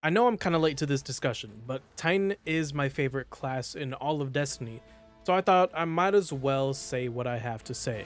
I know I'm kind of late to this discussion, but Titan is my favorite class in all of Destiny, so I thought I might as well say what I have to say.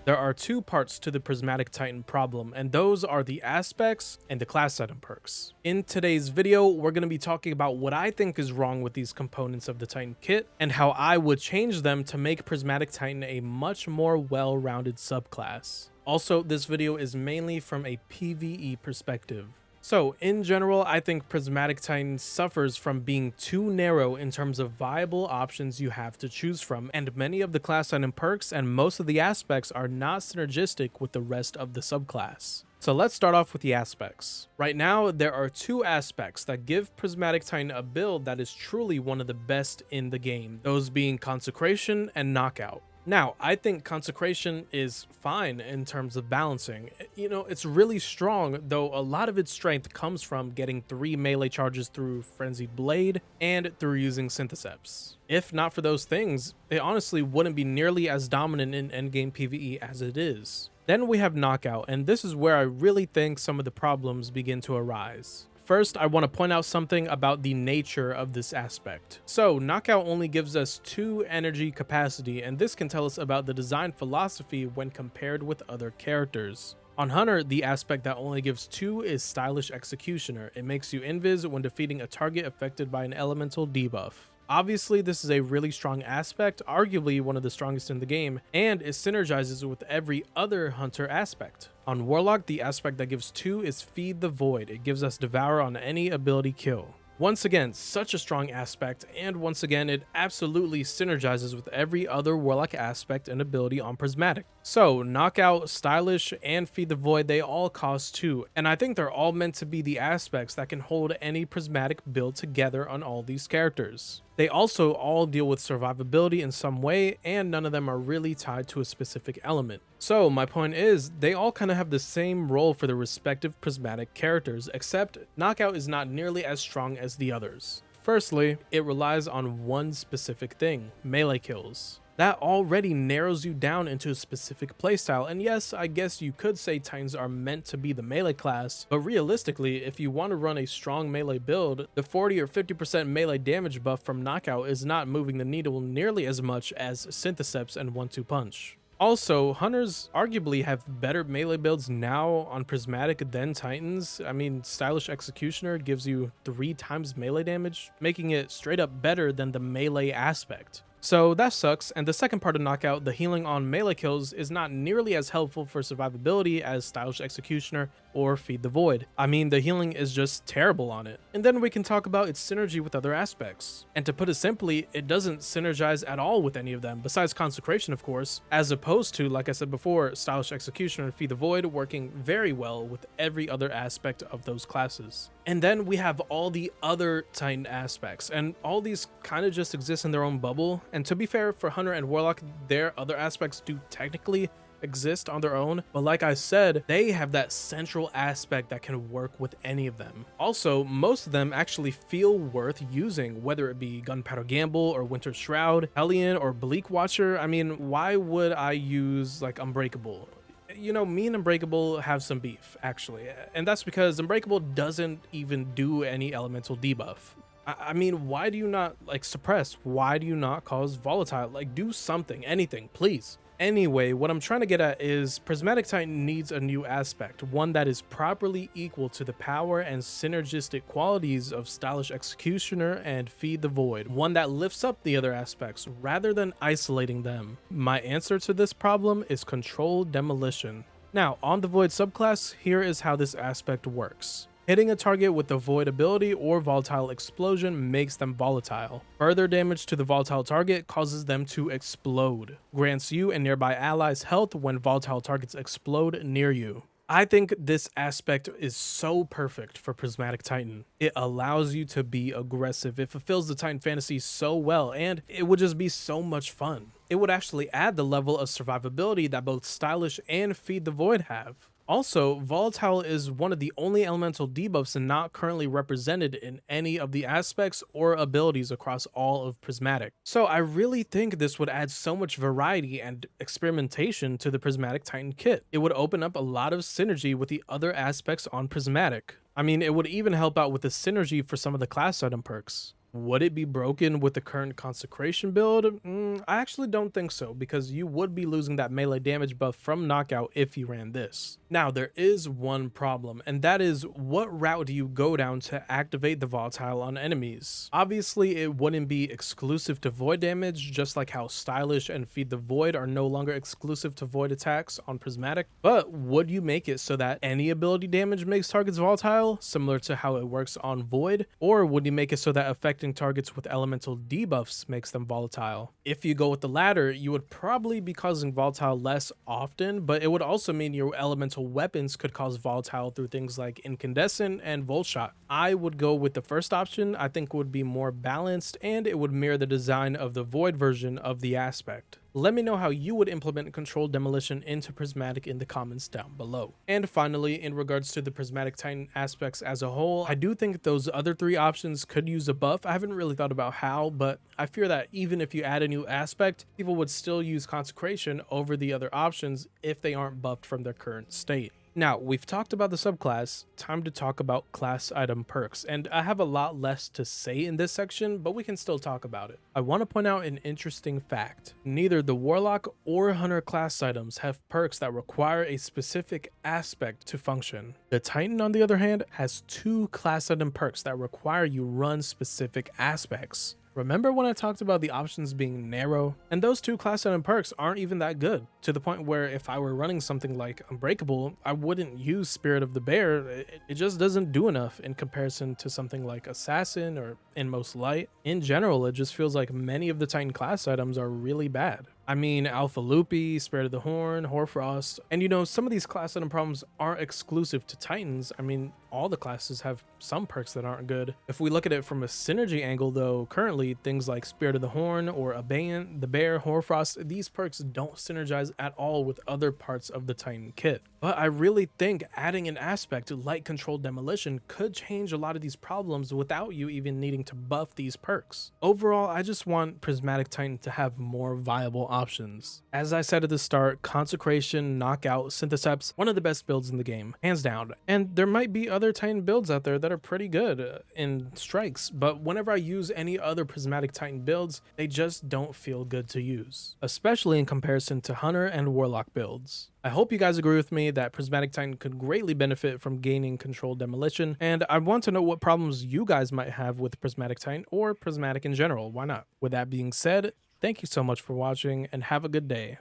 There are two parts to the Prismatic Titan problem, and those are the aspects and the class item perks. In today's video, we're going to be talking about what I think is wrong with these components of the Titan kit, and how I would change them to make Prismatic Titan a much more well-rounded subclass. Also, this video is mainly from a PvE perspective. So, in general, I think Prismatic Titan suffers from being too narrow in terms of viable options you have to choose from, and many of the class item perks and most of the aspects are not synergistic with the rest of the subclass. So let's start off with the aspects. Right now, there are two aspects that give Prismatic Titan a build that is truly one of the best in the game, those being Consecration and Knockout. Now, I think Consecration is fine in terms of balancing. You know, it's really strong, though a lot of its strength comes from getting 3 melee charges through Frenzied Blade and through using Syntheseps. If not for those things, it honestly wouldn't be nearly as dominant in endgame PvE as it is. Then we have Knockout, and this is where I really think some of the problems begin to arise. First, I want to point out something about the nature of this aspect. So, Knockout only gives us 2 energy capacity, and this can tell us about the design philosophy when compared with other characters. On Hunter, the aspect that only gives 2 is Stylish Executioner. It makes you invis when defeating a target affected by an elemental debuff. Obviously, this is a really strong aspect, arguably one of the strongest in the game, and it synergizes with every other Hunter aspect. On Warlock, the aspect that gives 2 is Feed the Void. It gives us Devour on any ability kill. Once again, such a strong aspect, and once again, it absolutely synergizes with every other Warlock aspect and ability on Prismatic. So, Knockout, Stylish, and Feed the Void, they all cost 2, and I think they're all meant to be the aspects that can hold any Prismatic build together on all these characters. They also all deal with survivability in some way, and none of them are really tied to a specific element. So my point is, they all kind of have the same role for their respective Prismatic characters, except Knockout is not nearly as strong as the others. Firstly, it relies on one specific thing, melee kills. That already narrows you down into a specific playstyle, and yes, I guess you could say Titans are meant to be the melee class, but realistically, if you want to run a strong melee build, the 40 or 50% melee damage buff from Knockout is not moving the needle nearly as much as Syntheseps and 1-2 Punch. Also, Hunters arguably have better melee builds now on Prismatic than Titans. I mean, Stylish Executioner gives you 3 times melee damage, making it straight up better than the melee aspect. So that sucks, and the second part of Knockout, the healing on melee kills, is not nearly as helpful for survivability as Stylish Executioner or Feed the Void. I mean, the healing is just terrible on it. And then we can talk about its synergy with other aspects. And to put it simply, it doesn't synergize at all with any of them, besides Consecration of course, as opposed to, like I said before, Stylish Executioner and Feed the Void working very well with every other aspect of those classes. And then we have all the other Titan aspects, and all these kind of just exist in their own bubble. And to be fair, for Hunter and Warlock, their other aspects do technically exist on their own, but like I said, they have that central aspect that can work with any of them. Also, most of them actually feel worth using, whether it be Gunpowder Gamble or Winter Shroud, Hellion or Bleak Watcher. I mean, why would I use like Unbreakable? You know, me and Unbreakable have some beef, actually, and that's because Unbreakable doesn't even do any elemental debuff. I mean, why do you not, like, suppress? Why do you not cause volatile? Like, do something, anything, please. Anyway, what I'm trying to get at is Prismatic Titan needs a new aspect, one that is properly equal to the power and synergistic qualities of Stylish Executioner and Feed the Void, one that lifts up the other aspects rather than isolating them. My answer to this problem is Controlled Demolition. Now, on the Void subclass, here is how this aspect works. Hitting a target with the Void ability or Volatile Explosion makes them volatile. Further damage to the volatile target causes them to explode. Grants you and nearby allies health when volatile targets explode near you. I think this aspect is so perfect for Prismatic Titan. It allows you to be aggressive. It fulfills the Titan fantasy so well, and it would just be so much fun. It would actually add the level of survivability that both Stylish and Feed the Void have. Also, Volatile is one of the only elemental debuffs not currently represented in any of the aspects or abilities across all of Prismatic. So I really think this would add so much variety and experimentation to the Prismatic Titan kit. It would open up a lot of synergy with the other aspects on Prismatic. I mean, it would even help out with the synergy for some of the class item perks. Would it be broken with the current consecration build? I actually don't think so, because you would be losing that melee damage buff from knockout if you ran this. Now, there is one problem, and that is, what route do you go down to activate the volatile on enemies? Obviously, it wouldn't be exclusive to void damage, just like how stylish and feed the void are no longer exclusive to void attacks on Prismatic, but would you make it so that any ability damage makes targets volatile, similar to how it works on void, or would you make it so that affecting targets with elemental debuffs makes them volatile? If you go with the latter, you would probably be causing volatile less often, but it would also mean your elemental weapons could cause volatile through things like incandescent and volt shot. I would go with the first option. I think would be more balanced, and it would mirror the design of the void version of the aspect. Let me know how you would implement controlled demolition into Prismatic in the comments down below. And finally, in regards to the Prismatic Titan aspects as a whole, I do think those other three options could use a buff. I haven't really thought about how, but I fear that even if you add a new aspect, people would still use Consecration over the other options if they aren't buffed from their current state. Now, we've talked about the subclass, time to talk about class item perks, and I have a lot less to say in this section, but we can still talk about it. I want to point out an interesting fact. Neither the Warlock or Hunter class items have perks that require a specific aspect to function. The Titan, on the other hand, has 2 class item perks that require you run specific aspects. Remember when I talked about the options being narrow? And those 2 class item perks aren't even that good, to the point where if I were running something like Unbreakable, I wouldn't use Spirit of the Bear. It just doesn't do enough in comparison to something like Assassin or Inmost Light. In general, it just feels like many of the Titan class items are really bad. I mean, Alpha Loopy, Spirit of the Horn, Hoarfrost, and you know, some of these class item problems aren't exclusive to Titans. I mean, all the classes have some perks that aren't good. If we look at it from a synergy angle though, currently things like Spirit of the Horn or Abeyant, the Bear, Hoarfrost, these perks don't synergize at all with other parts of the Titan kit. But I really think adding an aspect to light controlled demolition could change a lot of these problems without you even needing to buff these perks. Overall, I just want Prismatic Titan to have more viable options. As I said at the start, Consecration, Knockout, Syntheseps, one of the best builds in the game, hands down. And there might be other Titan builds out there that are pretty good in strikes, but whenever I use any other Prismatic Titan builds, they just don't feel good to use, especially in comparison to Hunter and Warlock builds. I hope you guys agree with me that Prismatic Titan could greatly benefit from gaining controlled demolition, and I want to know what problems you guys might have with Prismatic Titan or Prismatic in general. Why not? With that being said, thank you so much for watching and have a good day.